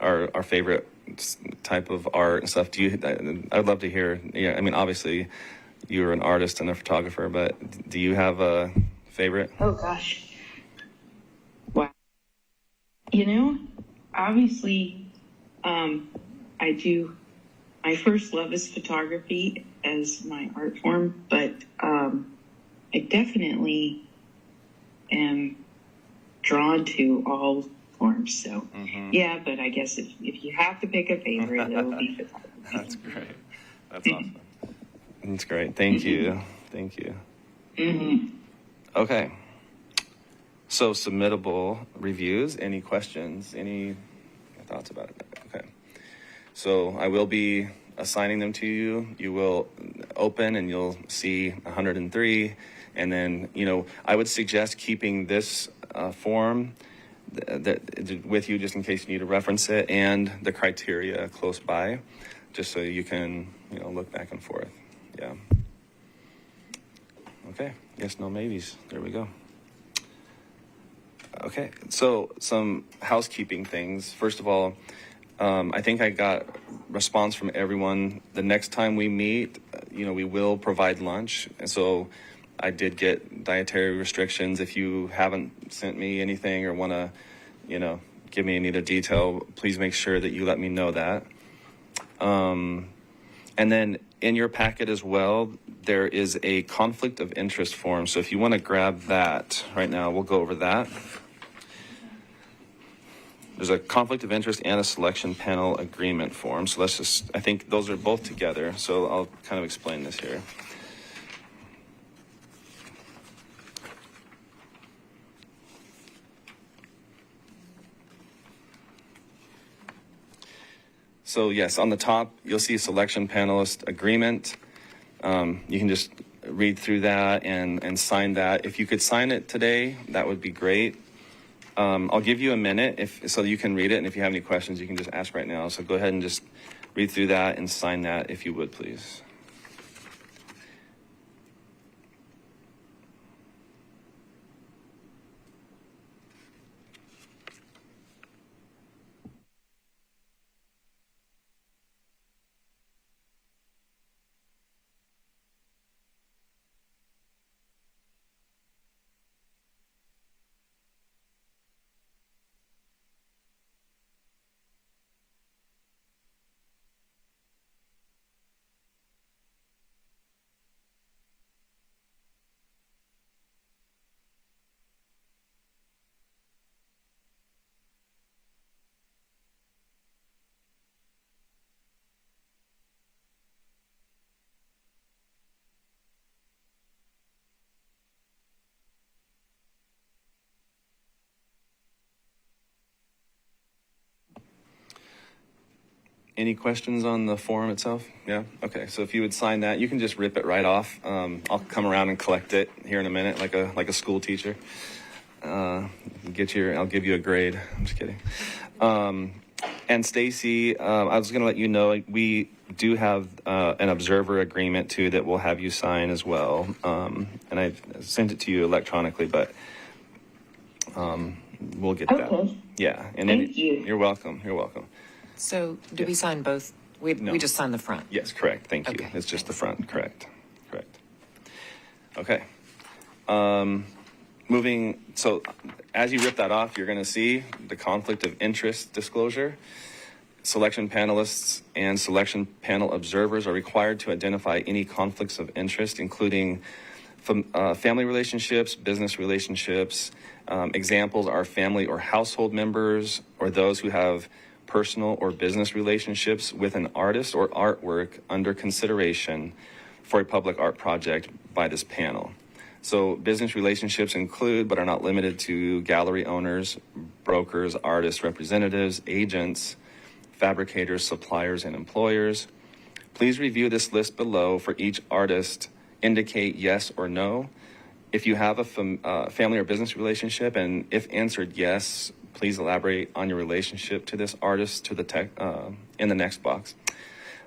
our favorite type of art and stuff. I'd love to hear. Yeah, I mean, obviously, you're an artist and a photographer, but do you have a favorite? Oh gosh. Wow. Obviously, I do. My first love is photography as my art form, but I definitely am drawn to all forms. So, yeah, but I guess if you have to pick a favorite, it will be photography. That's great. That's awesome. That's great. Thank you. Thank you. Okay. So, submittable reviews. Any questions? Any thoughts about it? Okay. So, I will be assigning them to you. You will open and you'll see 103. And then, I would suggest keeping this form that with you just in case you need to reference it, and the criteria close by, just so you can, look back and forth. Yeah. Okay. Yes, no, maybes. There we go. Okay. So some housekeeping things. First of all, I think I got response from everyone. The next time we meet, we will provide lunch. And so I did get dietary restrictions. If you haven't sent me anything or want to, give me any other detail, please make sure that you let me know that. And then in your packet as well, there is a conflict of interest form. So if you want to grab that right now, we'll go over that. There's a conflict of interest and a selection panel agreement form. So I think those are both together. So I'll kind of explain this here. So yes, on the top, you'll see selection panelist agreement. You can just read through that and sign that. If you could sign it today, that would be great. I'll give you a minute so you can read it, and if you have any questions, you can just ask right now. So go ahead and just read through that and sign that if you would, please. Any questions on the form itself? Yeah? Okay, so if you would sign that, you can just rip it right off. I'll come around and collect it here in a minute, like a school teacher. I'll give you a grade. I'm just kidding. And Stacy, I was going to let you know, we do have an observer agreement too that we'll have you sign as well. And I sent it to you electronically, but we'll get that. Okay. Yeah. And Thank you. You're welcome. You're welcome. So do we sign both? We just sign the front. Yes, correct. Thank you. Okay. It's just the front. Correct. Okay. Moving, so as you rip that off, you're going to see the conflict of interest disclosure. Selection panelists and selection panel observers are required to identify any conflicts of interest, including family relationships, business relationships. Examples are family or household members, or those who have personal or business relationships with an artist or artwork under consideration for a public art project by this panel. So business relationships include, but are not limited to, gallery owners, brokers, artists, representatives, agents, fabricators, suppliers, and employers. Please review this list below. For each artist, indicate yes or no. If you have a family or business relationship, and if answered yes, please elaborate on your relationship to this artist to the in the next box.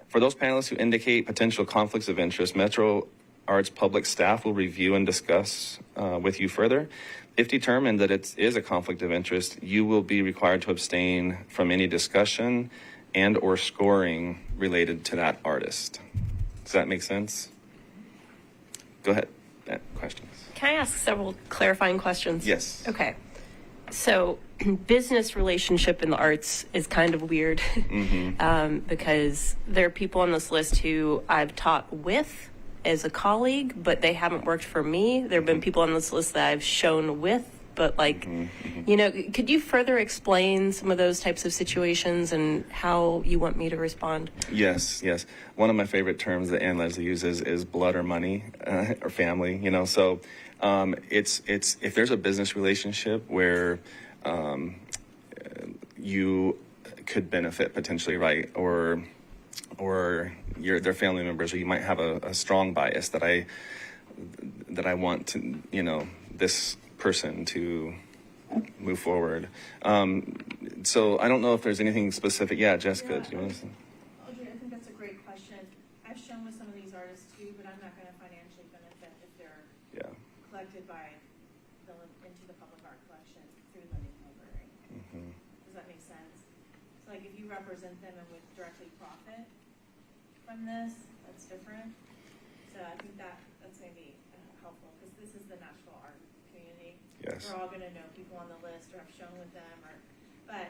For those panelists who indicate potential conflicts of interest, Metro Arts public staff will review and discuss with you further. If determined that it is a conflict of interest, you will be required to abstain from any discussion and or scoring related to that artist. Does that make sense? Go ahead. Questions? Can I ask several clarifying questions? Yes. Okay. So, business relationship in the arts is kind of weird because there are people on this list who I've taught with as a colleague, but they haven't worked for me. There have been people on this list that I've shown with, but could you further explain some of those types of situations and how you want me to respond? Yes. One of my favorite terms that Ann Leslie uses is blood or money or family. So it's if there's a business relationship where you could benefit potentially, right, or their family members, or you might have a strong bias that I want to, this person to move forward. So I don't know if there's anything specific. Yeah, Jessica, do you want to say? Audrey, I think that's a great question. I've shown with some of these artists too, but I'm not going to financially benefit if they're collected into the public art collection through Lending Library. Does that make sense? So if you represent them and would directly profit from this, that's different. So I think that's maybe helpful, because this is the Nashville art community. Yes. We're all going to know people on the list or have shown with them, but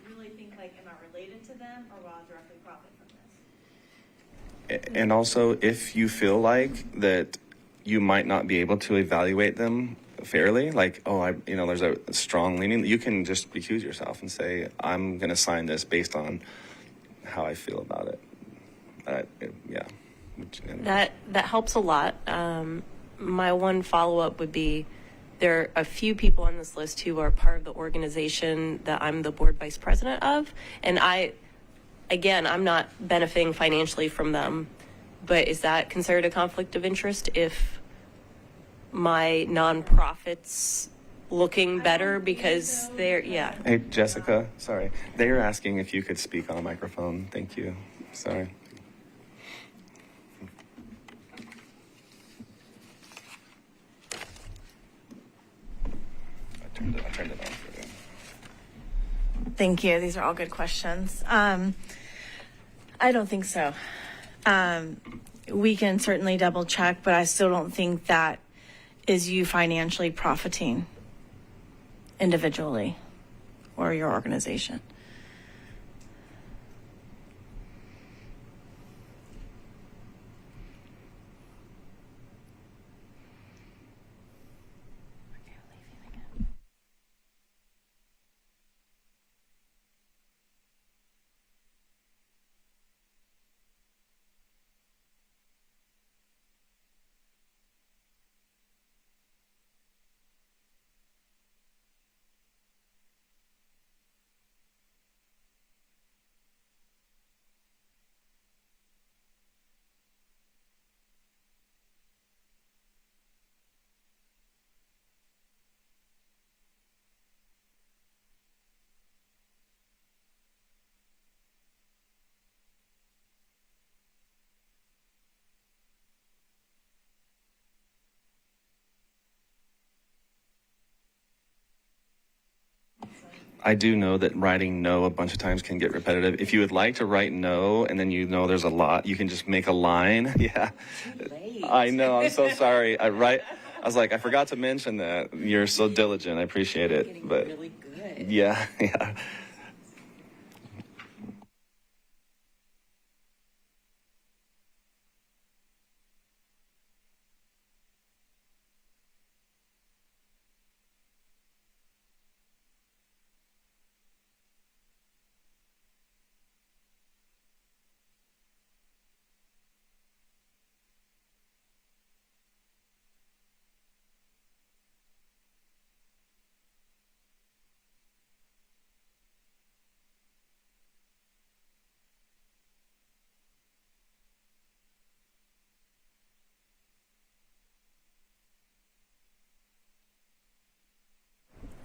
really think am I related to them, or will I directly profit from this? And also, if you feel like that you might not be able to evaluate them fairly, there's a strong leaning, you can just recuse yourself and say, I'm going to sign this based on how I feel about it. That helps a lot. My one follow-up would be, there are a few people on this list who are part of the organization that I'm the board vice president of, and I'm not benefiting financially from them, but is that considered a conflict of interest if my nonprofit's looking better because they're, Hey, Jessica, sorry. They are asking if you could speak on a microphone. Thank you. Sorry. I turned it on for them. Thank you. These are all good questions. I don't think so. We can certainly double check, but I still don't think that is you financially profiting individually or your organization. I do know that writing no a bunch of times can get repetitive. If you would like to write no, and then you know there's a lot, you can just make a line. Yeah. I know. I'm so sorry. I was like, I forgot to mention that. You're so diligent. I appreciate it. But Really good. yeah, yeah.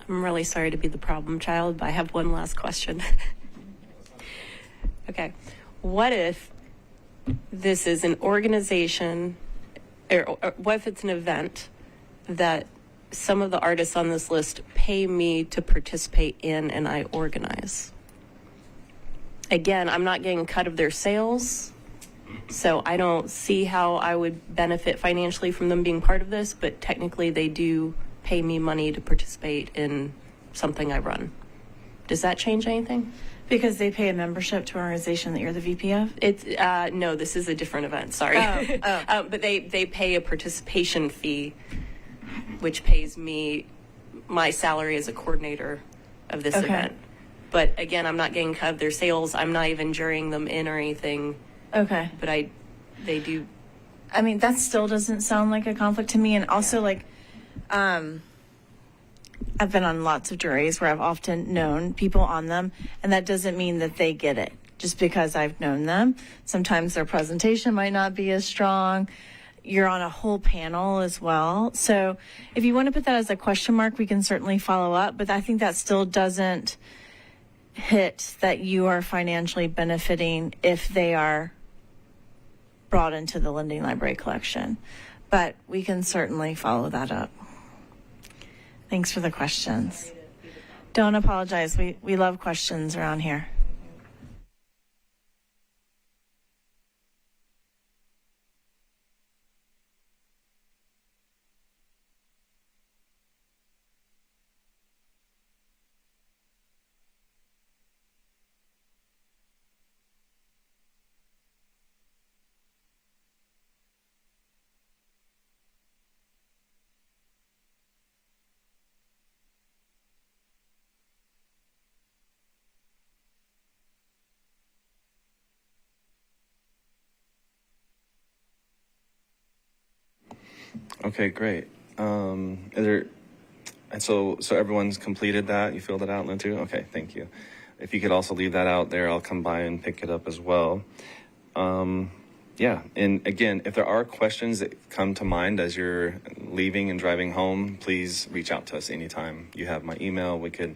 I'm really sorry to be the problem child, but I have one last question. Okay. What if this is an organization, or what if it's an event that some of the artists on this list pay me to participate in and I organize? Again, I'm not getting a cut of their sales, so I don't see how I would benefit financially from them being part of this, but technically they do pay me money to participate in something I run. Does that change anything? Because they pay a membership to an organization that you're the VP of? It's no, this is a different event. Sorry, but they pay a participation fee, which pays me my salary as a coordinator of this Okay. event. But again, I'm not getting cut of their sales. I'm not even jurying them in or anything. Okay. But they do. I mean, that still doesn't sound like a conflict to me. And also, like, I've been on lots of juries where I've often known people on them, and that doesn't mean that they get it just because I've known them. Sometimes their presentation might not be as strong. You're on a whole panel as well. So if you want to put that as a question mark, we can certainly follow up, but I think that still doesn't hit that you are financially benefiting if they are brought into the lending library collection. But we can certainly follow that up. Thanks for the questions. Don't apologize. We love questions around here. Okay, great. So everyone's completed that? You filled it out, Lynn, too? Okay, thank you. If you could also leave that out there, I'll come by and pick it up as well. Yeah, and again, if there are questions that come to mind as you're leaving and driving home, please reach out to us anytime. You have my email. We could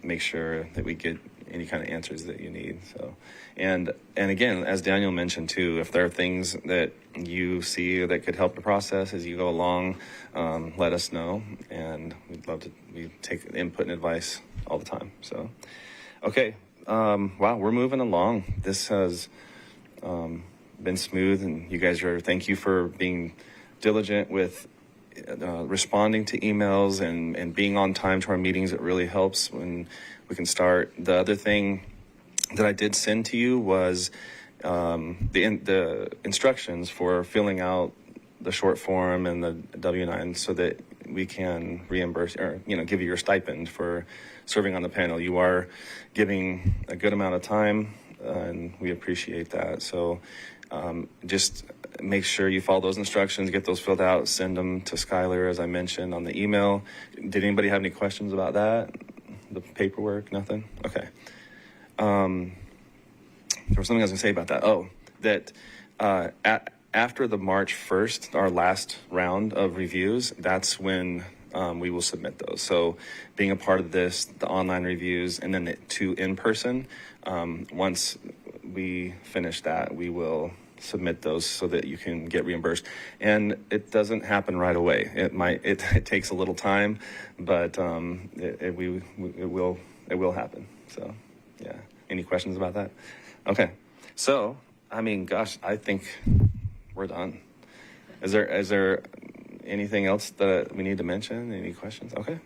make sure that we get any kind of answers that you need. So, and again, as Daniel mentioned too, if there are things that you see that could help the process as you go along, let us know, and we take input and advice all the time. So, okay, wow, we're moving along. This has been smooth, and you guys thank you for being diligent with responding to emails and being on time to our meetings. It really helps when we can start. The other thing that I did send to you was the instructions for filling out the short form and the W-9 so that we can reimburse or give you your stipend for serving on the panel. You are giving a good amount of time, and we appreciate that. So just make sure you follow those instructions, get those filled out, send them to Skylar, as I mentioned on the email. Did anybody have any questions about that? The paperwork? Nothing? Okay. There was something I was going to say about that. Oh, that after the March 1st, our last round of reviews, that's when we will submit those. So being a part of this, the online reviews, and then the two in-person, once we finish that, we will submit those so that you can get reimbursed. And it doesn't happen right away. It takes a little time, but it will happen. So, yeah. Any questions about that? Okay. So, I mean, gosh, I think we're done. Is there anything else that we need to mention? Any questions? Okay.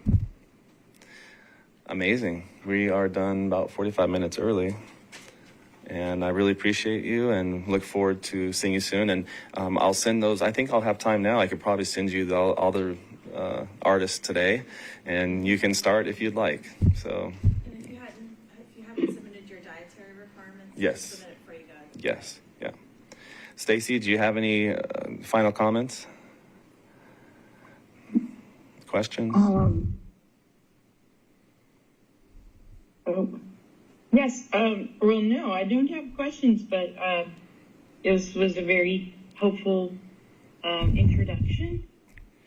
Amazing. We are done about 45 minutes early. And I really appreciate you and look forward to seeing you soon. And I'll send those. I think I'll have time now. I could probably send you all the artists today, and you can start if you'd like. So. And if you haven't submitted your dietary requirements, yes. Submit it before you go. Yes. Yeah. Stacy, do you have any final comments? Questions? Yes. Well, no, I don't have questions, but this was a very helpful introduction,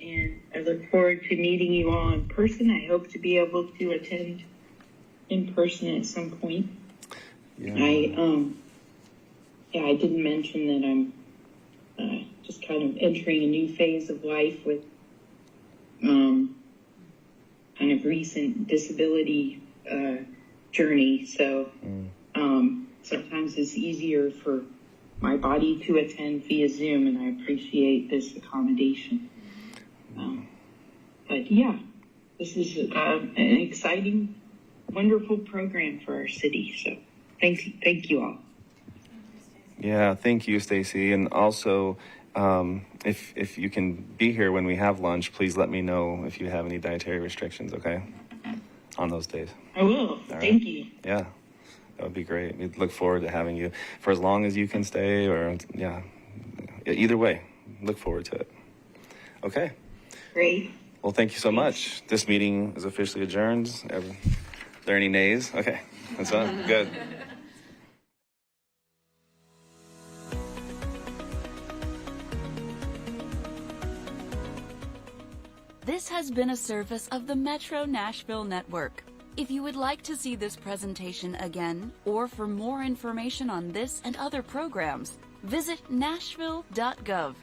and I look forward to meeting you all in person. I hope to be able to attend in person at some point. Yeah. I didn't mention that I'm just kind of entering a new phase of life with kind of recent disability journey. So sometimes it's easier for my body to attend via Zoom, and I appreciate this accommodation. But yeah, this is an exciting, wonderful program for our city. So thank you all. Yeah, thank you, Stacy. And also, if you can be here when we have lunch, please let me know if you have any dietary restrictions, okay? On those days. I will. All right. Thank you. Yeah, that would be great. We'd look forward to having you for as long as you can stay, or yeah, either way, look forward to it. Okay. Great. Well, thank you so much. This meeting is officially adjourned. Are there any nays? Okay, that's fine. Good. This has been a service of the Metro Nashville Network. If you would like to see this presentation again, or for more information on this and other programs, visit nashville.gov.